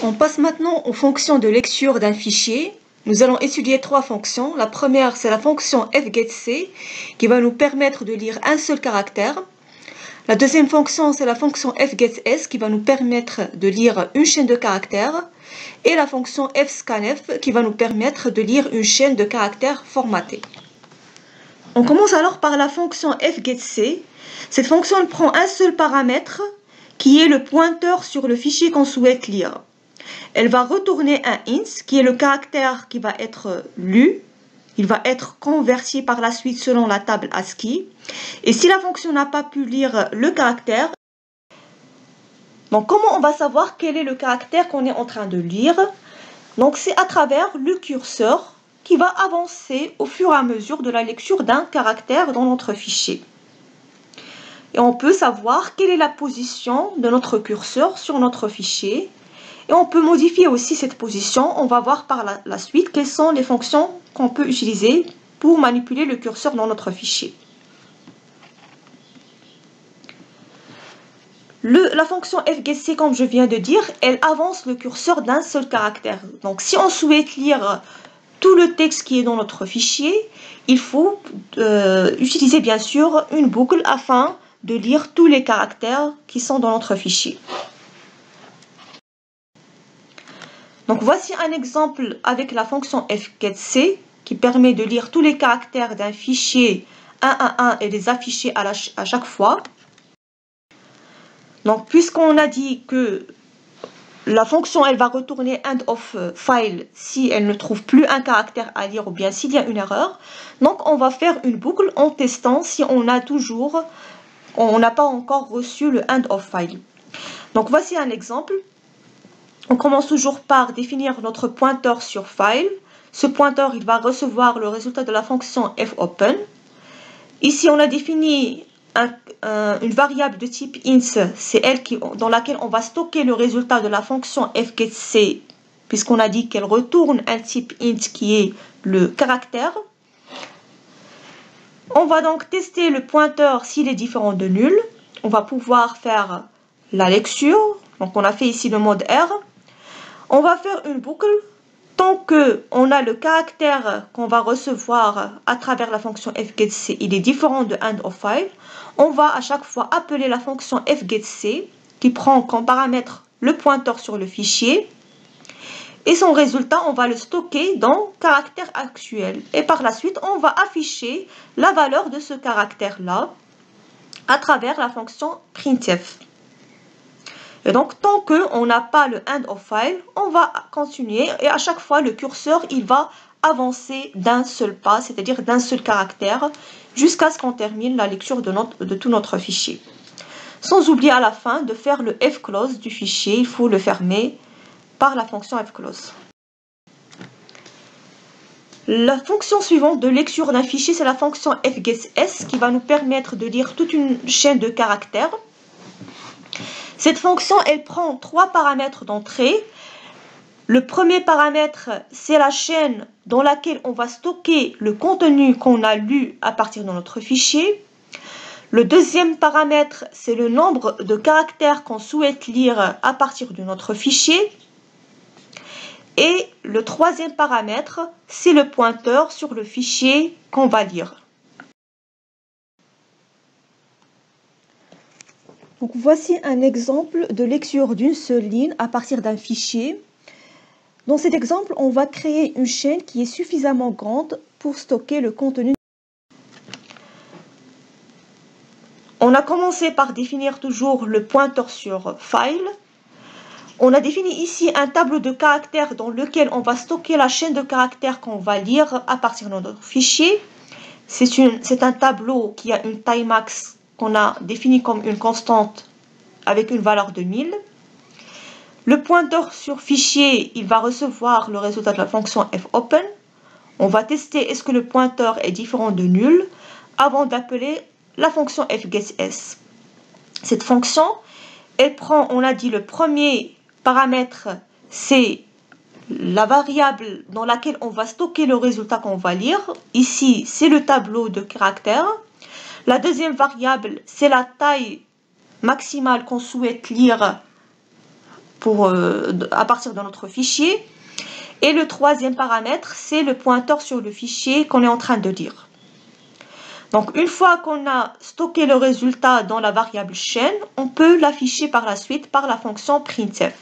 On passe maintenant aux fonctions de lecture d'un fichier. Nous allons étudier trois fonctions. La première, c'est la fonction fgetC qui va nous permettre de lire un seul caractère. La deuxième fonction, c'est la fonction fgetS qui va nous permettre de lire une chaîne de caractères. Et la fonction fscanf qui va nous permettre de lire une chaîne de caractères formatée. On commence alors par la fonction fgetC. Cette fonction elle prend un seul paramètre qui est le pointeur sur le fichier qu'on souhaite lire. Elle va retourner un int, qui est le caractère qui va être lu. Il va être converti par la suite selon la table ASCII. Et si la fonction n'a pas pu lire le caractère, donc comment on va savoir quel est le caractère qu'on est en train de lire? Donc c'est à travers le curseur qui va avancer au fur et à mesure de la lecture d'un caractère dans notre fichier. Et on peut savoir quelle est la position de notre curseur sur notre fichier. Et on peut modifier aussi cette position. On va voir par la suite quelles sont les fonctions qu'on peut utiliser pour manipuler le curseur dans notre fichier. La fonction fgetC, comme je viens de dire, elle avance le curseur d'un seul caractère. Donc si on souhaite lire tout le texte qui est dans notre fichier, il faut utiliser bien sûr une boucle afin de lire tous les caractères qui sont dans notre fichier. Donc voici un exemple avec la fonction fgetC qui permet de lire tous les caractères d'un fichier un à un et les afficher à chaque fois. Donc puisqu'on a dit que la fonction elle va retourner end of file si elle ne trouve plus un caractère à lire ou bien s'il y a une erreur. Donc on va faire une boucle en testant si on n'a pas encore reçu le end of file. Donc voici un exemple. On commence toujours par définir notre pointeur sur file. Ce pointeur, il va recevoir le résultat de la fonction fopen. Ici, on a défini une variable de type int, c'est elle dans laquelle on va stocker le résultat de la fonction fgetC, puisqu'on a dit qu'elle retourne un type int qui est le caractère. On va donc tester le pointeur s'il est différent de nul. On va pouvoir faire la lecture. Donc, on a fait ici le mode R. On va faire une boucle tant qu'on a le caractère qu'on va recevoir à travers la fonction fgetC, il est différent de end of file. On va à chaque fois appeler la fonction fgetC qui prend comme paramètre le pointeur sur le fichier. Et son résultat, on va le stocker dans caractère actuel. Et par la suite, on va afficher la valeur de ce caractère-là à travers la fonction printf. Et donc, tant qu'on n'a pas le end of file, on va continuer. Et à chaque fois, le curseur, il va avancer d'un seul pas, c'est-à-dire d'un seul caractère, jusqu'à ce qu'on termine la lecture de tout notre fichier. Sans oublier à la fin de faire le fclose du fichier. Il faut le fermer par la fonction fclose. La fonction suivante de lecture d'un fichier, c'est la fonction fgetS qui va nous permettre de lire toute une chaîne de caractères. Cette fonction, elle prend trois paramètres d'entrée. Le premier paramètre, c'est la chaîne dans laquelle on va stocker le contenu qu'on a lu à partir de notre fichier. Le deuxième paramètre, c'est le nombre de caractères qu'on souhaite lire à partir de notre fichier. Et le troisième paramètre, c'est le pointeur sur le fichier qu'on va lire. Donc voici un exemple de lecture d'une seule ligne à partir d'un fichier. Dans cet exemple, on va créer une chaîne qui est suffisamment grande pour stocker le contenu. On a commencé par définir toujours le pointeur sur file. On a défini ici un tableau de caractères dans lequel on va stocker la chaîne de caractères qu'on va lire à partir de notre fichier. C'est un tableau qui a une taille max qu'on a défini comme une constante avec une valeur de 1000. Le pointeur sur fichier, il va recevoir le résultat de la fonction fopen. On va tester est-ce que le pointeur est différent de nul avant d'appeler la fonction fgetS. Cette fonction, elle prend, on a dit, le premier paramètre, c'est la variable dans laquelle on va stocker le résultat qu'on va lire. Ici, c'est le tableau de caractères. La deuxième variable, c'est la taille maximale qu'on souhaite lire à partir de notre fichier. Et le troisième paramètre, c'est le pointeur sur le fichier qu'on est en train de lire. Donc, une fois qu'on a stocké le résultat dans la variable chaîne, on peut l'afficher par la suite par la fonction printf.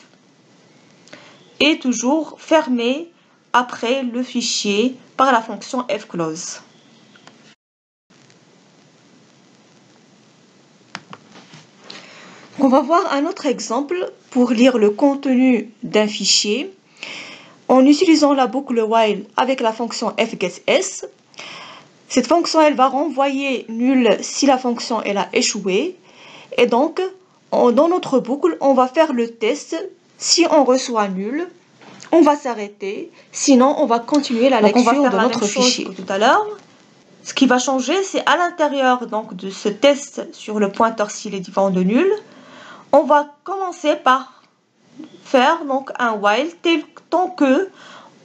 Et toujours fermer après le fichier par la fonction fclose. On va voir un autre exemple pour lire le contenu d'un fichier en utilisant la boucle while avec la fonction fgetS. Cette fonction, elle va renvoyer nul si la fonction elle a échoué. Et donc, dans notre boucle, on va faire le test. Si on reçoit nul, on va s'arrêter. Sinon, on va continuer la lecture de notre fichier. Tout à l'heure, ce qui va changer, c'est à l'intérieur de ce test sur le pointeur s'il est différent de nul. On va commencer par faire un while tant que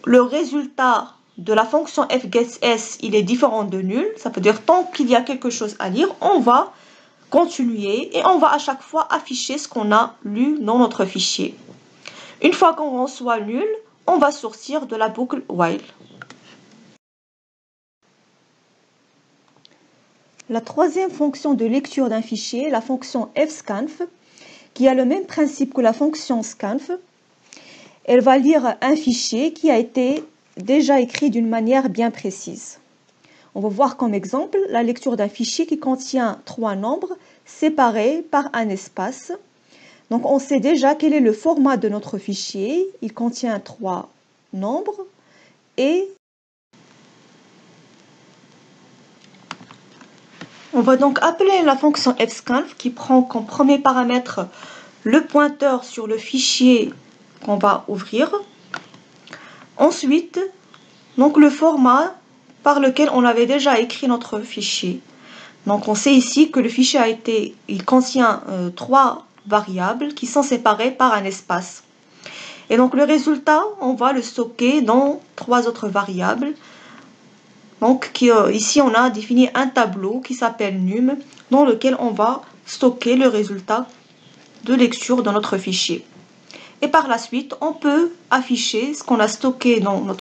le résultat de la fonction fgetS il est différent de nul. Ça veut dire tant qu'il y a quelque chose à lire, on va continuer et on va à chaque fois afficher ce qu'on a lu dans notre fichier. Une fois qu'on reçoit nul, on va sortir de la boucle while. La troisième fonction de lecture d'un fichier, la fonction fscanf, qui a le même principe que la fonction scanf. Elle va lire un fichier qui a été déjà écrit d'une manière bien précise. On va voir comme exemple la lecture d'un fichier qui contient 3 nombres séparés par un espace. Donc on sait déjà quel est le format de notre fichier. Il contient 3 nombres et on va donc appeler la fonction fscanf qui prend comme premier paramètre le pointeur sur le fichier qu'on va ouvrir. Ensuite, le format par lequel on avait déjà écrit notre fichier. Donc on sait ici que le fichier il contient 3 variables qui sont séparées par un espace. Et donc le résultat, on va le stocker dans 3 autres variables. Donc ici on a défini un tableau qui s'appelle num dans lequel on va stocker le résultat de lecture de notre fichier. Et par la suite, on peut afficher ce qu'on a stocké dans notre